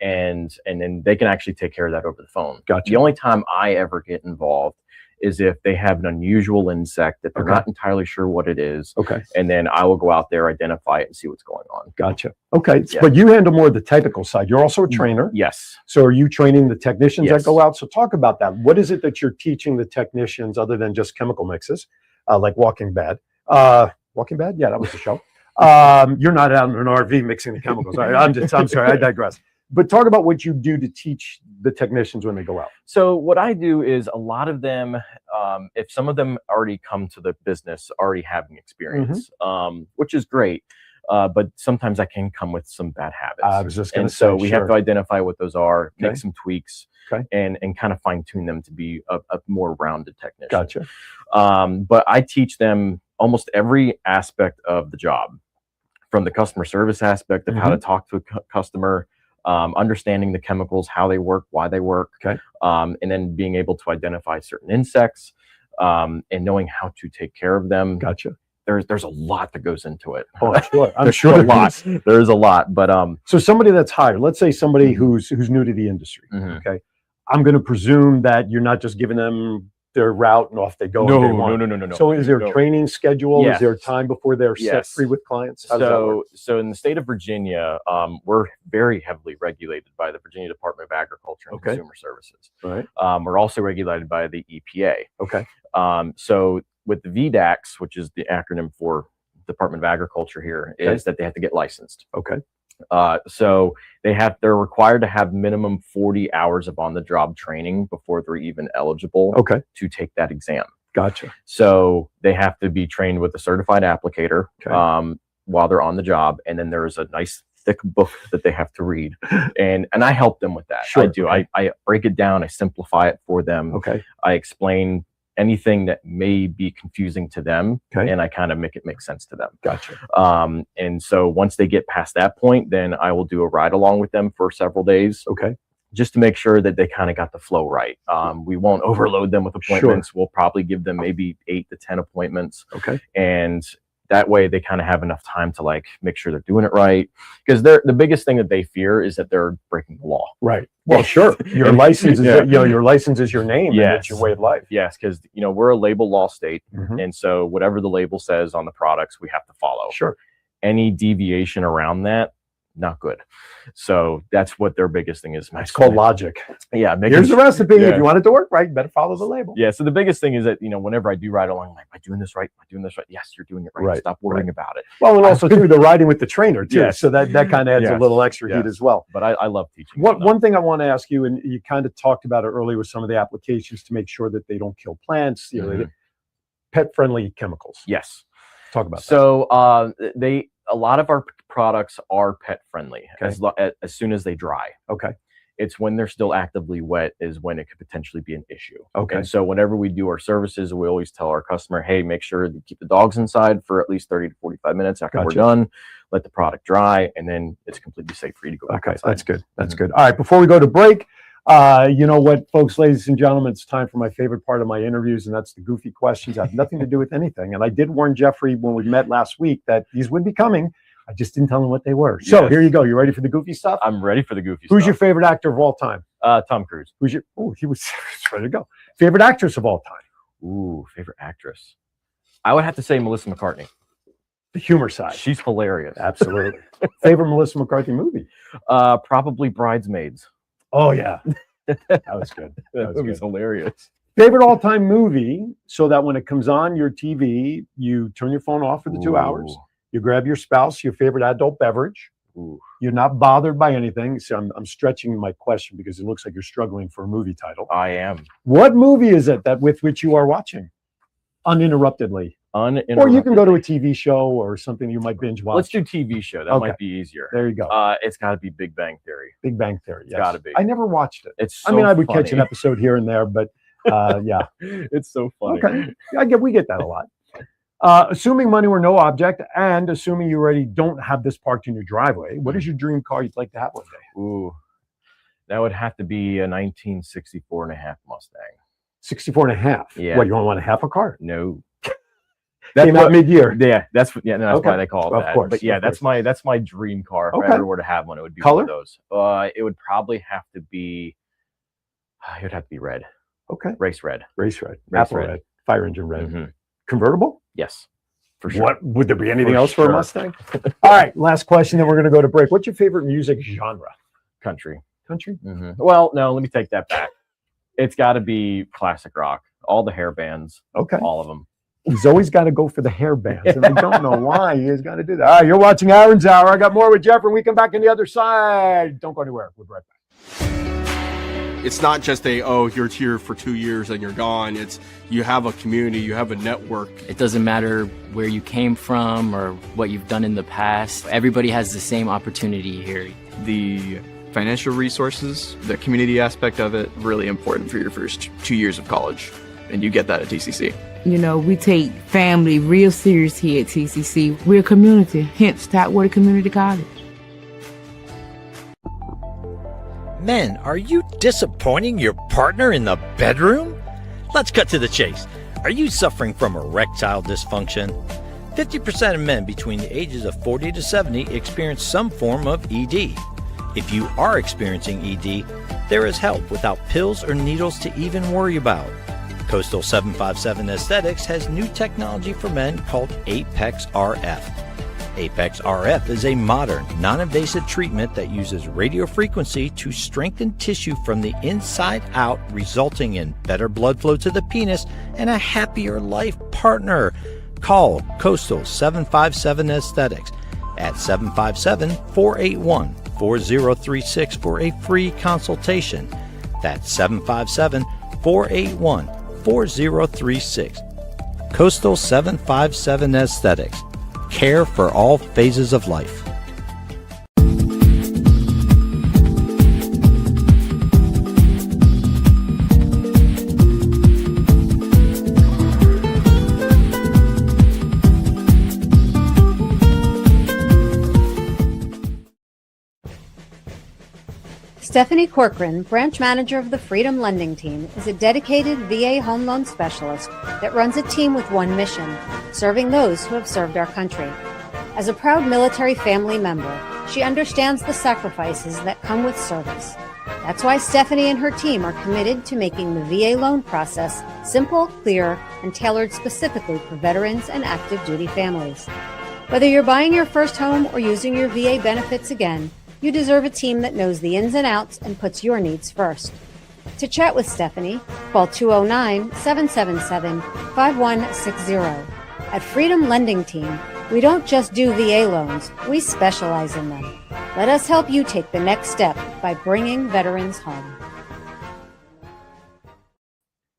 and then they can actually take care of that over the phone. Gotcha. The only time I ever get involved is if they have an unusual insect that they're Okay. not entirely sure what it is, Okay. and then I will go out there, identify it, and see what's going on. Gotcha. Okay. Yeah. But you handle more of the technical side. You're also a trainer. Yes. So are you training the technicians Yes. that go out? So talk about that. What is it that you're teaching the technicians other than just chemical mixes, like Walking Bad? Walking Bad? Yeah, that was the show. You're not out in an RV mixing the chemicals. I'm sorry, I digress. But talk about what you do to teach the technicians when they go out. So what I do is a lot of them, if some of them already come to the business already having experience, which is great. But sometimes I can come with some bad habits. I was just going And to say, so we have to identify what those are, Okay. make some tweaks, Okay. and kind of fine tune them to be a more rounded technician. Gotcha. But I teach them almost every aspect of the job, from the customer service aspect of how to talk to a customer, understanding the chemicals, how they work, why they work, Okay. And then being able to identify certain insects, and knowing how to take care of them. Gotcha. There's a lot that goes into it. Oh, I'm sure. I'm There's sure a lot. There's a lot, but So somebody that's hired, let's say somebody who's new to the industry. mhm. Okay. I'm going to presume that you're not just giving them their route and off they go. on day one. no. So is there a No. training schedule? Yes. Is there time before they're set Yes. free with clients? How does that work? So in the state of Virginia, we're very heavily regulated by the Virginia Department of Agriculture and Okay. Consumer Services. All right. We're also regulated by the EPA. Okay. So with the VDAX, which is the acronym for Department of Agriculture here, Okay. is that they have to get licensed. Okay. So they're required to have minimum 40 hours of on-the-job training before they're even eligible Okay. to take that exam. Gotcha. So they have to be trained with a certified applicator Okay. while they're on the job, and then there's a nice thick book that they have to read, and I help them with that. Sure. I do. Okay. I break it down. I simplify it for them. Okay. I explain anything that may be confusing to them, Okay. and I kind of make it make sense to them. Gotcha. And so once they get past that point, then I will do a ride along with them for several days, Okay. just to make sure that they kind of got the flow right. We won't overload them with appointments. We'll probably give them maybe 8 to 10 appointments. Okay. And that way they kind of have enough time to like make sure they're doing it right. Because the biggest thing that they fear is that they're breaking the law. Right. Well, sure. Your license is your license is your name. And Yes. it's your way of life. Yes, because we're a label law state. Mhm. And so whatever the label says on the products, we have to follow. Sure. Any deviation around that, not good. So that's what their biggest thing is. It's called logic. Yeah. Here's the recipe. If you want it to work right, you better follow the label. Yeah. So the biggest thing is that, whenever I do ride along, I'm like, am I doing this right? Am I doing this right? Yes, you're doing it right. Stop worrying about it. Well, and also too, the riding with the trainer too. Yes. So that kind of adds a little extra heat as well. But I love teaching. One thing I want to ask you, and you kind of talked about it earlier with some of the applications to make sure that they don't kill plants, pet-friendly chemicals. Yes. Talk about that. So a lot of our products are pet friendly as soon as they dry. Okay. It's when they're still actively wet is when it could potentially be an issue. Okay. And so whenever we do our services, we always tell our customer, hey, make sure you keep the dogs inside for at least 30 to 45 minutes after we're done. Let the product dry, and then it's completely safe for you to go back outside. That's good. That's good. All right, before we go to break, you know what, folks, ladies and gentlemen, it's time for my favorite part of my interviews, and that's the goofy questions. I have nothing to do with anything. And I did warn Jeffrey when we met last week that these would be coming. I just didn't tell him what they were. So here you go. You ready for the goofy stuff? I'm ready for the goofy stuff. Who's your favorite actor of all time? Tom Cruise. He was ready to go. Favorite actress of all time? Ooh, favorite actress. I would have to say Melissa McCarthy. The humor side. She's hilarious. Absolutely. Favorite Melissa McCarthy movie? Probably Bridesmaids. Oh, yeah. That was good. That movie's hilarious. Favorite all-time movie, so that when it comes on your TV, you turn your phone off for the 2 hours. You grab your spouse, your favorite adult beverage. Ooh. You're not bothered by anything. So I'm stretching my question because it looks like you're struggling for a movie title. I am. What movie is it with which you are watching uninterruptedly? Or you can go to a TV show or something you might binge watch. Let's do TV show. That might be easier. There you go. It's got to be Big Bang Theory. Big Bang Theory. Yes. It's got to be. I never watched it. It's so I would funny. catch an episode here and there, but yeah. It's so funny. Okay. We get that a lot. Assuming money were no object, and assuming you already don't have this parked in your driveway, what is your dream car you'd like to have one day? Ooh, that would have to be a 1964 and a half Mustang. 64 and a half? Yeah. What, you don't want a half a car? No. Came out mid-year. Yeah, that's why they call it that. Of course. But yeah, that's my dream car. If I ever were to have one, it would be Color? one of those. It would probably have to be. It would have to be red. Okay. Race red. Apple red. Fire engine red. Mm-hmm. Convertible? Yes, for sure. What would there be anything else for a Mustang? All right, last question. Then we're going to go to break. What's your favorite music genre? Country. Mm-hmm. Well, no, let me take that back. It's got to be classic rock. All the hair bands. Okay. All of them. He's always got to go for the hair bands, and I don't know why he has got to do that. All right, you're watching Aaron's Hour. I got more with Jeff, and we come back on the other side. Don't go anywhere. We'll be right back. It's not just you're here for 2 years and you're gone. It's you have a community, you have a network. It doesn't matter where you came from or what you've done in the past. Everybody has the same opportunity here. The financial resources, the community aspect of it, really important for your first 2 years of college. And you get that at TCC. You know, we take family real serious here at TCC. We're a community, hence Topwater Community College. Men, are you disappointing your partner in the bedroom? Let's cut to the chase. Are you suffering from erectile dysfunction? 50% of men between the ages of 40 to 70 experience some form of ED. If you are experiencing ED, there is help without pills or needles to even worry about. Coastal 757 Aesthetics has new technology for men called Apex RF. Apex RF is a modern, non-invasive treatment that uses radio frequency to strengthen tissue from the inside out, resulting in better blood flow to the penis and a happier life partner. Call Coastal 757 Aesthetics at 757-481-4036 for a free consultation. That's 757-481-4036. Coastal 757 Aesthetics. Care for all phases of life. Stephanie Corcoran, branch manager of the Freedom Lending Team, is a dedicated VA home loan specialist that runs a team with one mission, serving those who have served our country. As a proud military family member, she understands the sacrifices that come with service. That's why Stephanie and her team are committed to making the VA loan process simple, clear, and tailored specifically for veterans and active duty families. Whether you're buying your first home or using your VA benefits again, you deserve a team that knows the ins and outs and puts your needs first. To chat with Stephanie, call 209-777-5160. At Freedom Lending Team, we don't just do VA loans, we specialize in them. Let us help you take the next step by bringing veterans home.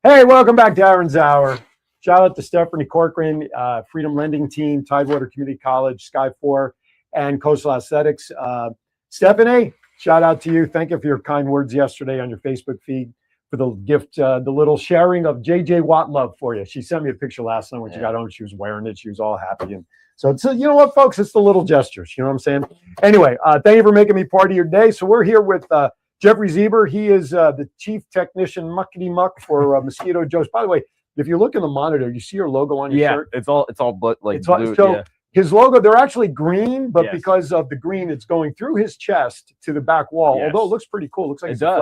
Hey, welcome back to Aaron's Hour. Shout out to Stephanie Corcoran, Freedom Lending Team, Tidewater Community College, Sky 4, and Coastal Athletics. Stephanie, shout out to you. Thank you for your kind words yesterday on your Facebook feed for the gift, the little sharing of JJ Watt love for you. She sent me a picture last night when she got home. She was wearing it. She was all happy. And so, it's, you know what, folks? It's the little gestures. You know what I'm saying? Anyway, thank you for making me part of your day. So we're here with Jeffrey Zeber. He is the chief technician muckety muck for Mosquito Joe's. By the way, if you look in the monitor, you see your logo on your shirt. It's all like blue. So his logo, they're actually green, but because of the green, it's going through his chest to the back wall. Although it looks pretty cool. It looks like it's a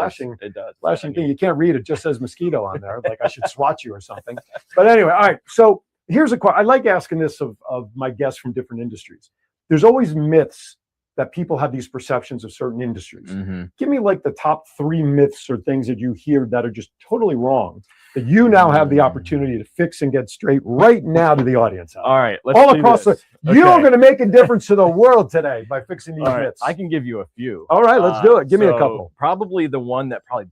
flashing thing. You can't read it. Just says mosquito on there. Like I should swat you or something. But anyway, all right. So here's a question. I like asking this of my guests from different industries. There's always myths that people have these perceptions of certain industries. Give me like the top 3 myths or things that you hear that are just totally wrong that you now have the opportunity to fix and get straight right now to the audience. All right. Let's all across you're going to make a difference to the world today by fixing these myths. I can give you a few. All right, let's do it. Give me a couple. Probably the one that probably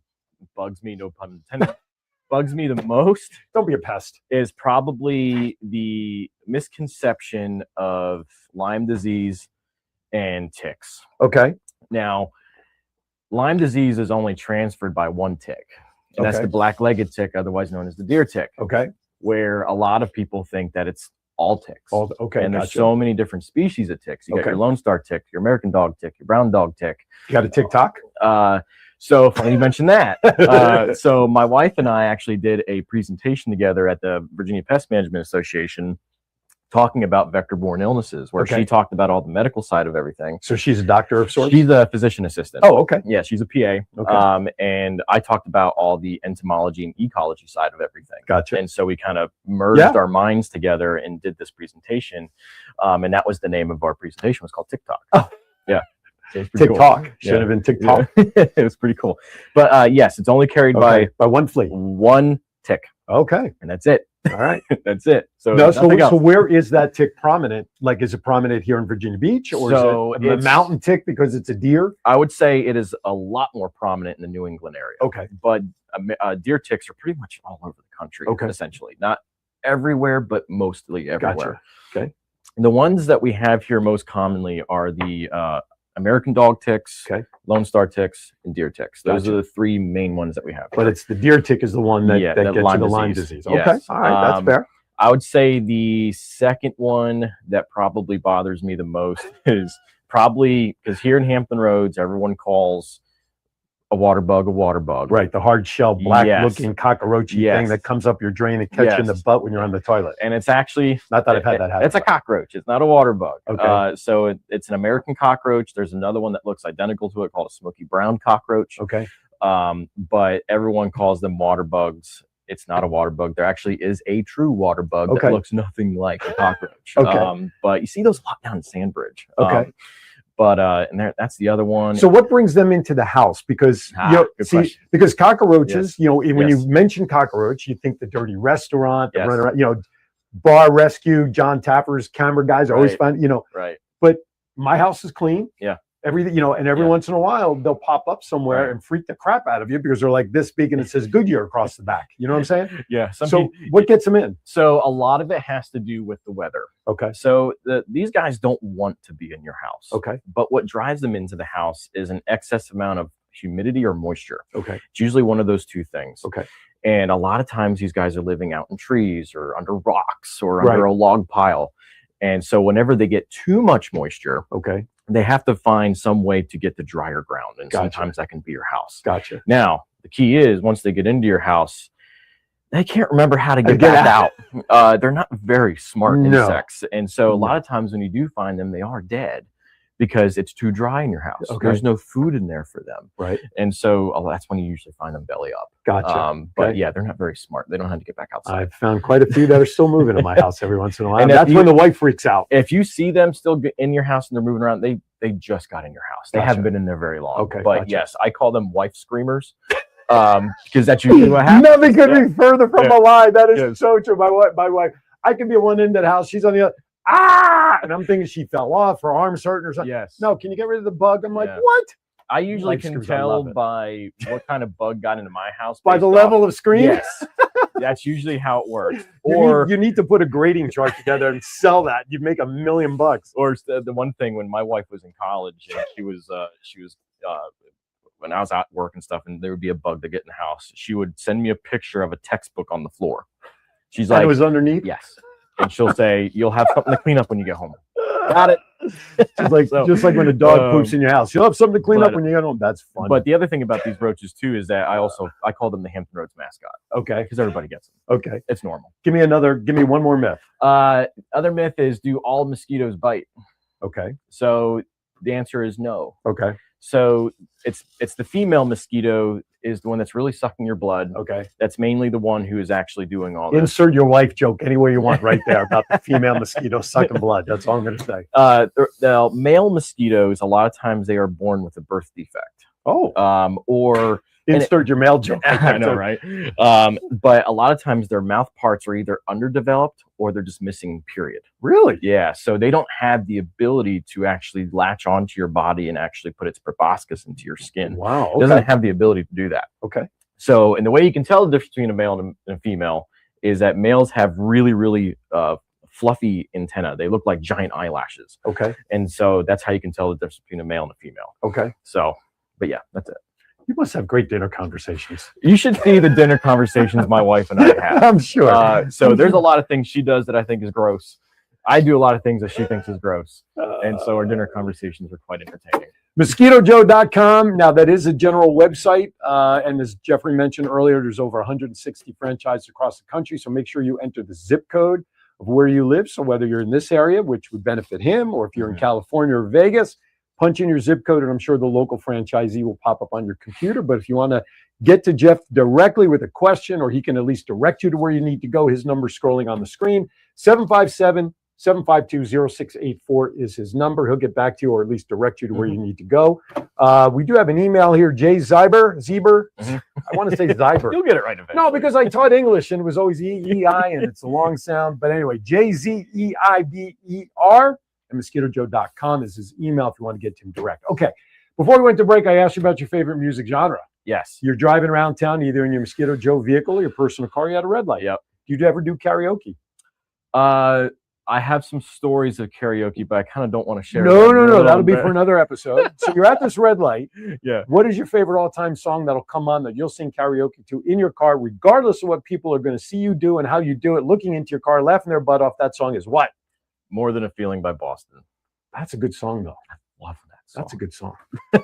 bugs me, no pun intended, bugs me the most. Don't be a pest. Is probably the misconception of Lyme disease and ticks. Okay. Now, Lyme disease is only transferred by one tick. And that's the black-legged tick, otherwise known as the deer tick. Okay. Where a lot of people think that it's all ticks. And there's so many different species of ticks. You got your Lone Star tick, your American dog tick, your brown dog tick. You got a TikTok? So funny you mentioned that. So my wife and I actually did a presentation together at the Virginia Pest Management Association talking about vector-borne illnesses, where she talked about all the medical side of everything. So she's a doctor of sorts? She's a physician assistant. Oh, okay. Yeah, she's a PA. And I talked about all the entomology and ecology side of everything. Gotcha. And so we kind of merged our minds together and did this presentation. And that was the name of our presentation. It was called TikTok. Oh. Yeah. TikTok. Cool. Should have been TikTok. It was pretty cool. But yes, it's only carried by one flea. One tick. Okay. And that's it. All right. That's it. So, so where is that tick prominent? Like, is it prominent here in Virginia Beach, or is it a mountain tick because it's a deer? I would say it is a lot more prominent in the New England area. Okay. But deer ticks are pretty much all over the country, essentially. Not everywhere, but mostly everywhere. Gotcha. Okay. The ones that we have here most commonly are the American dog ticks, Lone Star ticks, and deer ticks. Those are the 3 main ones that we have. But it's the deer tick is the one that gets you the Lyme disease. Okay, all right, that's fair. I would say the second one that probably bothers me the most is probably, because here in Hampton Roads, everyone calls a water bug. Right, the hard shell, black looking cockroachy thing that comes up your drain and catch you in the butt when you're on the toilet. And it's actually, not that I've had that happen. It's a cockroach. It's not a water bug. So it's an American cockroach. There's another one that looks identical to it called a smoky brown cockroach. Okay. But everyone calls them water bugs. It's not a water bug. There actually is a true water bug that looks nothing like a cockroach. But you see those a lot down in Sandbridge. But and that's the other one. So what brings them into the house? Because because cockroaches, when you mention cockroach, you think the dirty restaurant, the run around, bar rescue, John Tapper's camera guys are always fun, Right. But my house is clean. Yeah. Everything, and every once in a while they'll pop up somewhere and freak the crap out of you because they're like this big and it says Goodyear across the back. You know what I'm saying? Yeah. So what gets them in? So a lot of it has to do with the weather. Okay. So these guys don't want to be in your house. Okay. But what drives them into the house is an excess amount of humidity or moisture. Okay. It's usually one of those two things. Okay. And a lot of times these guys are living out in trees or under rocks or under a log pile. And so whenever they get too much moisture, they have to find some way to get to drier ground. And sometimes that can be your house. Gotcha. Now, the key is once they get into your house, they can't remember how to get back out. They're not very smart insects. And so a lot of times when you do find them, they are dead because it's too dry in your house. Okay. There's no food in there for them. Right. And so that's when you usually find them belly up. Gotcha. But yeah, they're not very smart. They don't have to get back outside. I've found quite a few that are still moving in my house every once in a while. And that's when the wife freaks out. If you see them still in your house and they're moving around, they just got in your house. They Gotcha. haven't been in there very long. Okay. But Gotcha. yes, I call them wife screamers. Because that's usually what happens. Nothing could be further from a lie. That is Yes. so true. My wife, I can be at one end of the house, she's on the other. And I'm thinking she fell off, her arm's hurting or something. Yes. No, can you get rid of the bug? I'm like, Yeah. what? I usually Life can screws, I tell love it. by what kind of bug got into my house. By based the off- level of screen? Yes. That's usually how it works. Or you need to put a grading chart together and sell that. You'd make $1 million. Or it's the one thing when my wife was in college and she was when I was at work and stuff, and there would be a bug to get in the house, she would send me a picture of a textbook on the floor. She's And like, it was underneath? yes. And she'll say, you'll have something to clean up when you get home. Got it. Just like, just like when a dog poops in your house. You'll have something to clean up when you get home. That's fun. But the other thing about these roaches too is that I call them the Hampton Roads mascot. Okay. Because everybody gets them. Okay. It's normal. Give me one more myth. Other myth is, do all mosquitoes bite? Okay. So the answer is no. Okay. So it's the female mosquito is the one that's really sucking your blood. Okay. That's mainly the one who is actually doing all this. Insert your wife joke any way you want right there about the female mosquito sucking blood. That's all I'm going to say. The male mosquitoes, a lot of times they are born with a birth defect. Oh. Or insert your male joke. I know, right? But a lot of times their mouth parts are either underdeveloped or they're just missing, period. Really? Yeah. So they don't have the ability to actually latch onto your body and actually put its proboscis into your skin. Wow. It doesn't have the ability to do that. Okay. So, and the way you can tell the difference between a male and a female is that males have really, really fluffy antenna. They look like giant eyelashes. Okay. And so that's how you can tell the difference between a male and a female. Okay. So, but yeah, that's it. You must have great dinner conversations. You should see the dinner conversations my wife and I have. I'm sure. So there's a lot of things she does that I think is gross. I do a lot of things that she thinks is gross. And so our dinner conversations are quite entertaining. MosquitoJoe.com. Now, that is a general website. And as Jeffrey mentioned earlier, there's over 160 franchises across the country. So make sure you enter the zip code of where you live. So whether you're in this area, which would benefit him, or if you're in California or Vegas, punch in your zip code, and I'm sure the local franchisee will pop up on your computer. But if you want to get to Jeff directly with a question, or he can at least direct you to where you need to go, his number scrolling on the screen, 757-752-0684 is his number. He'll get back to you, or at least direct you to where you need to go. We do have an email here, Jay Zeiber. I want to say Zeiber. You'll get it right eventually. No, because I taught English and it was always E-E-I and it's a long sound. But anyway, J-Z-E-I-B-E-R. And MosquitoJoe.com is his email if you want to get to him direct. Okay. Before we went to break, I asked you about your favorite music genre. Yes. You're driving around town, either in your Mosquito Joe vehicle or your personal car. You had a red light. Yep. Do you ever do karaoke? I have some stories of karaoke, but I kind of don't want to share. No. That'll be for another episode. So you're at this red light. Yeah. What is your favorite all-time song that'll come on that you'll sing karaoke to in your car, regardless of what people are going to see you do and how you do it, looking into your car, laughing their butt off? That song is what? More Than a Feeling by Boston. That's a good song, though. I love that song. That's a good song.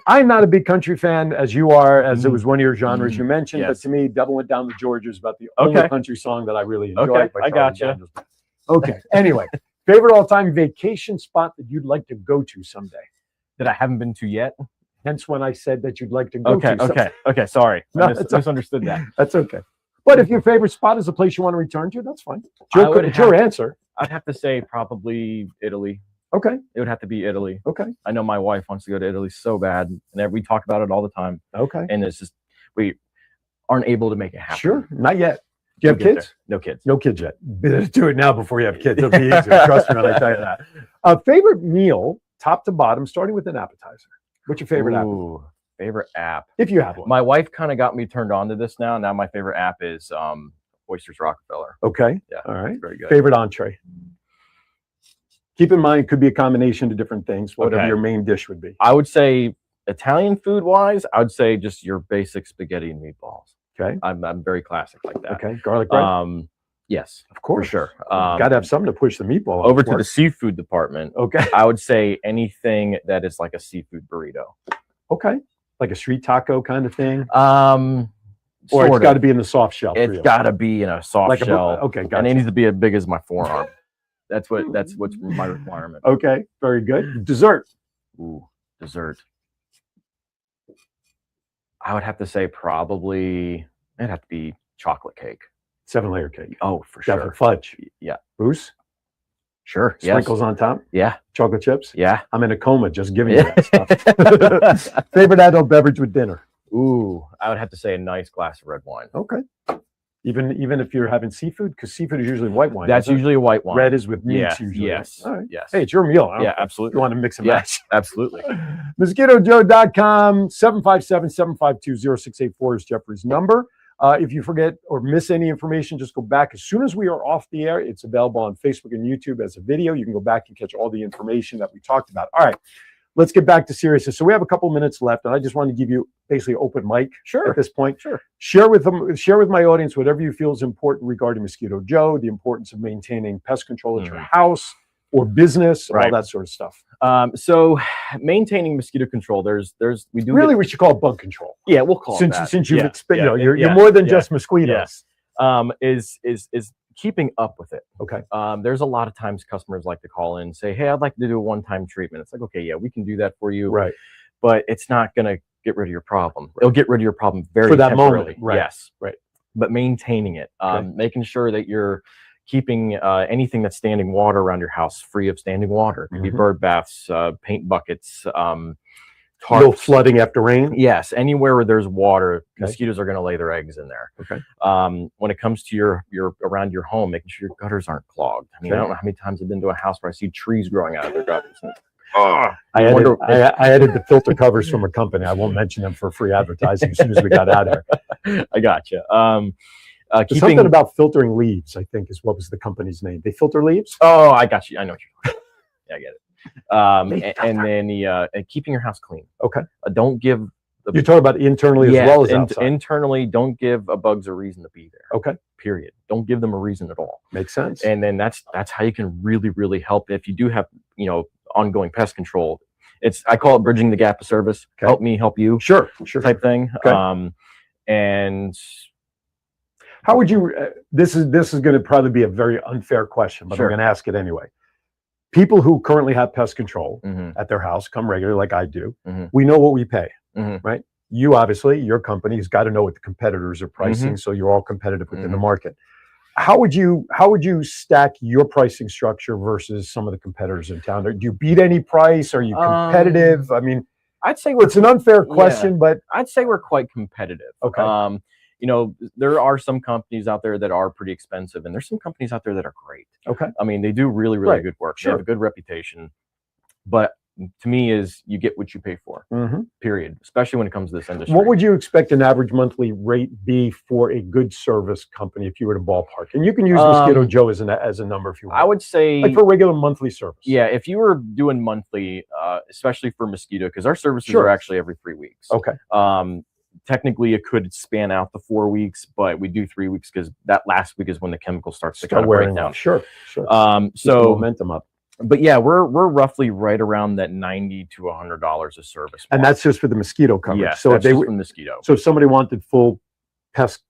I'm not a big country fan, as you are, as it was one of your genres you mentioned. Yes. But to me, Devil Went Down to Georgia is about the only country song that I really enjoy. Okay, by I Charlie gotcha. Daniels. Okay. Anyway, favorite all-time vacation spot that you'd like to go to someday? That I haven't been to yet. Hence when I said that you'd like to go to someday. Okay. Sorry. No, I misunderstood that. That's okay. But if your favorite spot is a place you want to return to, that's fine. It's your answer. I'd have to say probably Italy. Okay. It would have to be Italy. Okay. I know my wife wants to go to Italy so bad, and we talk about it all the time. Okay. And it's just we aren't able to make it happen. Sure. Not yet. Do you have kids? No kids. No kids yet. Better do it now before you have kids. It'll be easier. Trust me when I tell you that. Favorite meal, top to bottom, starting with an appetizer. What's your favorite app? Favorite app. If you have one. My wife kind of got me turned on to this now. Now my favorite app is Oysters Rockefeller. Okay. Yeah. All right. Very good. Favorite entree. Keep in mind, it could be a combination of different things, whatever your main dish would be. I would say Italian food wise, I would say just your basic spaghetti and meatballs. Okay. I'm very classic like that. Okay. Garlic bread? Yes. Of course. For sure. Got to have something to push the meatball over to the seafood department. Okay. I would say anything that is like a seafood burrito. Okay. Like a street taco kind of thing? Or it's got to be in the soft shell. It's got to be in a soft shell. Okay, gotcha. And it needs to be as big as my forearm. That's what's my requirement. Okay, very good. Dessert. Ooh, dessert. I would have to say probably it'd have to be chocolate cake. 7-layer cake. Oh, for Definitely sure. fudge. Yeah. Bruce? Sure. Sprinkles on top? Yeah. Chocolate chips? Yeah. I'm in a coma just giving you that stuff. Favorite adult beverage with dinner? Ooh, I would have to say a nice glass of red wine. Okay. Even if you're having seafood, because seafood is usually white wine. That's usually a white wine. Red is with meats Yeah. usually. Yes. All right. Yes. Hey, it's your meal. Yeah, absolutely. You want to mix and Yeah, match. absolutely. MosquitoJoe.com, 757-752-0684 is Jeffrey's number. If you forget or miss any information, just go back. As soon as we are off the air, it's available on Facebook and YouTube as a video. You can go back and catch all the information that we talked about. All right, let's get back to seriousness. So we have a couple minutes left, and I just want to give you basically open mic at this point. Sure. Share with my audience whatever you feel is important regarding Mosquito Joe, the importance of maintaining pest control at your house or business, all that sort of stuff. So maintaining mosquito control, we do really we should call it bug control. Yeah, we'll call it that. Since you've Yeah. you're more than just mosquitoes. Is keeping up with it. Okay. There's a lot of times customers like to call in and say, hey, I'd like to do a one-time treatment. It's like, okay, yeah, we can do that for you. Right. But it's not going to get rid of your problem. It'll get rid of your problem very for that temporarily. moment. Right. Yes. Right. But maintaining it, making sure that you're keeping anything that's standing water around your house free of standing water. It could be bird baths, paint buckets, tarps. No flooding after rain. Yes, anywhere where there's water, mosquitoes are going to lay their eggs in there. Okay. When it comes to your around your home, making sure your gutters aren't clogged. I mean, I don't know how many times I've been to a house where I see trees growing out of their gutters. I added the filter covers from a company. I won't mention them for free advertising as soon as we got out of here. I gotcha. Something about filtering leaves, I think, is what was the company's name. They filter leaves? Oh, I got you. I know what you're talking about. Yeah, I get it. And then keeping your house clean. Okay. Don't give. You're talking about internally as well as outside. Internally, don't give bugs a reason to be there. Okay. Period. Don't give them a reason at all. Makes sense. And then that's how you can really, really help. If you do have ongoing pest control, I call it bridging the gap of service. Okay. Help me, help you. Sure. Type thing. Okay. And how would you? This is going to probably be a very unfair question, but I'm going to ask it anyway. People who currently have pest control at their house come regularly, like I do. We know what we pay, right? You obviously, your company has got to know what the competitors are pricing, so you're all competitive within the market. How would you stack your pricing structure versus some of the competitors in town? Do you beat any price? Are you competitive? I mean, I'd say it's an unfair question, but I'd say we're quite competitive. Okay. There are some companies out there that are pretty expensive, and there's some companies out there that are great. Okay. I mean, they do really, really good work. They have a good reputation. But to me, you get what you pay for. Period. Especially when it comes to this industry. What would you expect an average monthly rate be for a good service company if you were to ballpark? And you can use Mosquito Joe as a number if you want. I would say like for regular monthly service. Yeah, if you were doing monthly, especially for mosquito, because our services are actually every 3 weeks. Okay. Technically, it could span out the 4 weeks, but we do 3 weeks because that last week is when the chemical starts to kind of break down. Sure. So momentum up. But yeah, we're roughly right around that $90 to $100 a service. And that's just for the mosquito coverage. Yes, so that's just for mosquito. So if somebody wanted full pest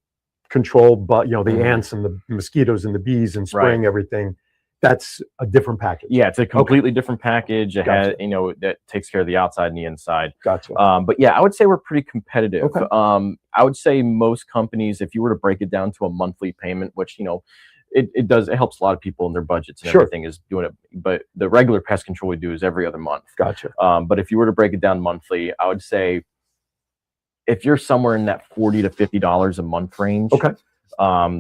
control, but the ants and the mosquitoes and the bees and spraying everything, that's a different package. Yeah, it's a completely different package. It has, that takes care of the outside and the inside. Gotcha. But yeah, I would say we're pretty competitive. Okay. I would say most companies, if you were to break it down to a monthly payment, which it helps a lot of people in their budgets and everything is doing it. But the regular pest control we do is every other month. Gotcha. But if you were to break it down monthly, I would say if you're somewhere in that $40 to $50 a month range,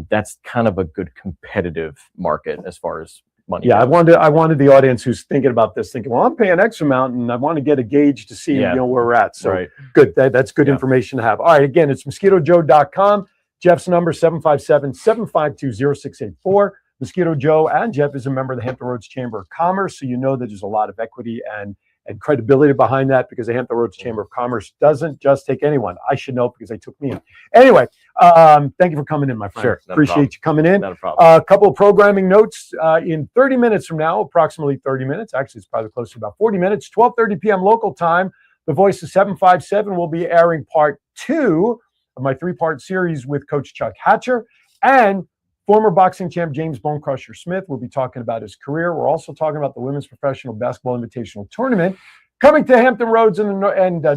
that's kind of a good competitive market as far as money. Yeah, goes. I wanted the audience who's thinking about this, thinking, well, I'm paying X amount, and I want to get a gauge to see where we're at. So good, that's good information to have. All right, again, it's MosquitoJoe.com. Jeff's number 757-752-0684. Mosquito Joe and Jeff is a member of the Hampton Roads Chamber of Commerce, so you know that there's a lot of equity and credibility behind that, because the Hampton Roads Chamber of Commerce doesn't just take anyone. I should know because they took me in. Anyway, thank you for coming in, my friend. Sure, appreciate you coming in. Not a problem. A couple of programming notes. In 30 minutes from now, approximately 30 minutes, actually it's probably close to about 40 minutes, 12:30 p.m. local time, The Voice of 757 will be airing part 2 of my 3-part series with Coach Chuck Hatcher, and former boxing champ James Bone Crusher Smith will be talking about his career. We're also talking about the Women's Professional Basketball Invitational Tournament Coming to Hampton Roads and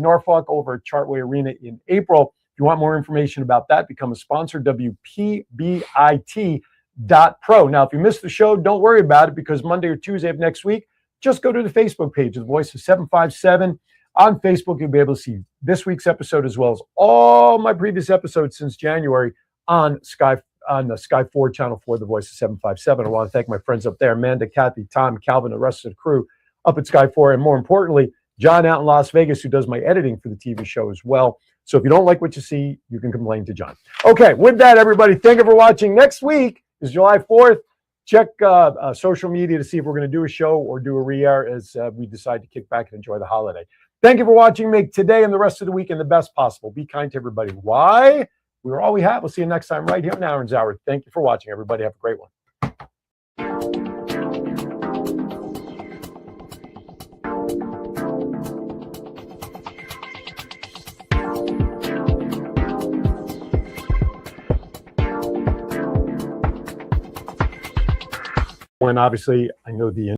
Norfolk over at Chartway Arena in April. If you want more information about that, become a sponsor, WPBIT.pro. Now, if you missed the show, don't worry about it because Monday or Tuesday of next week, just go to the Facebook page, The Voice of 757. On Facebook, you'll be able to see this week's episode as well as all my previous episodes since January on the Sky 4 channel for The Voice of 757. I want to thank my friends up there, Amanda, Kathy, Tom, Calvin, the rest of the crew up at Sky 4, and more importantly, John out in Las Vegas, who does my editing for the TV show as well. So if you don't like what you see, you can complain to John. Okay, with that, everybody, thank you for watching. Next week is July 4th. Check social media to see if we're going to do a show or do a re-air as we decide to kick back and enjoy the holiday. Thank you for watching. Make today and the rest of the weekend the best possible. Be kind to everybody. Why? We're all we have. We'll see you next time right here in Aaron's Hour. Thank you for watching, everybody. Have a great one. When obviously I know the